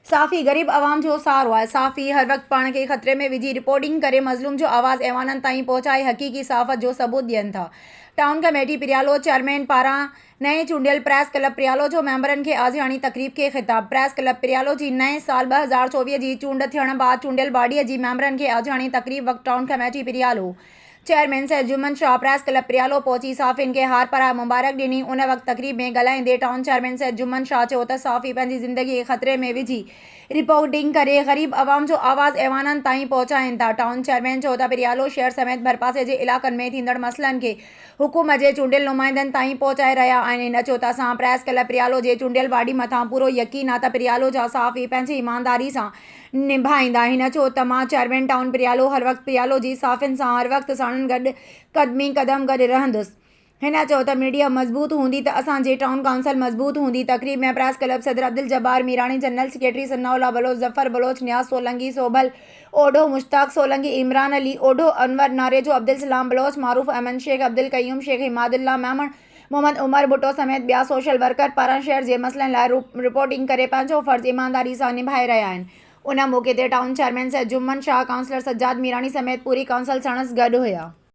साफ़ी ग़रीब आवाम जो सहारो आहे। साफ़ी हर वक़्तु पाण खे ख़तरे में विझी रिपोर्टिंग करे मज़लूम जो आवाज़ ऐवाननि ताईं पहुचाए हक़ीक़ी सहाफ़त जो सबूत ॾियनि था। टाउन कमेटी प्रियालो चेयरमैन पारां नए चूंडियल प्रेस क्लब प्रियालो जो मेंबरनि खे आज़ियाणी तक़रीब खे ख़िताब। प्रेस क्लब प्रियालो जी नए साल 2024 जी चूंड थियण बाद चूंडियल बॉडीअ जी मेंबरनि खे आज़ियाणी तक़रीब वक़्तु टाउन कमेटी प्रियालो chairman Syed Jumman Shah press club प्रियालो पहुची साफ़ियुनि खे हार पारां मुबारक ॾिनी। उन वक़्तु तक़रीब में ॻाल्हाईंदे टाउन चेयरमैन सैयद जुम्मन शाह चयो त साफ़ी पंहिंजी ज़िंदगी खे ख़तरे में विझी रिपोर्टिंग करे ग़रीब आवाम जो आवाज़ ऐवाननि ताईं पहुचाइनि था। टाउन चेयरमैन चयो त प्रियालो शहर समेत भरपासे जे इलाक़नि में थींदड़ मसइलनि खे हुकूमत जे चूंडियल नुमाइंदनि ताईं पहुचाए रहिया आहिनि। हिन चयो त असां प्रेस क्लब प्रियालो जे चूंडियल बॉडी मथां पूरो यकीन आहे त प्रियालो जा साफ़ी पंहिंजी ईमानदारी सां निभाईंदा। हिन चयो त मां चेयरमैन टाउन प्रियालो हर वक़्तु प्रियालो जी साफ़ियुनि सां हर वक़्तु साणनि गॾु क़दमी क़दम गॾु रहंदुसि। हिन चयो त मीडिया मज़बूत हूंदी त असांजी टाउन काउंसिल मज़बूत हूंदी। तक़रीब में प्रेस क्लब सदर अब्दुल जब्बार मीरानी, जनरल सेक्रेटरी सनाउल्लाह बलोच, ज़फ़र बलोच, नियाज़ सोलंकी, सोभल ओढो, मुश्ताक सोलंकी, इमरान अली ओढो, अनवर नारेजो, अब्दुल सलाम बलोच, मारूफ अहमद शेख, अब्दुल क़य्यूम शेख, हिमादुल्लाह मेमण, मोहम्मद उमर भुट्टो समेत ॿिया सोशल वर्कर पारां शहर जे मसइलनि लाइ रिपोर्टिंग करे पंहिंजो फ़र्ज़ ईमानदारी सां निभाए रहिया आहिनि। उन मौक़े ते town chairman Syed Jumman Shah, councillor Sajjad Mirani समेत पूरी काउंसिल साणुसि गॾु हुया।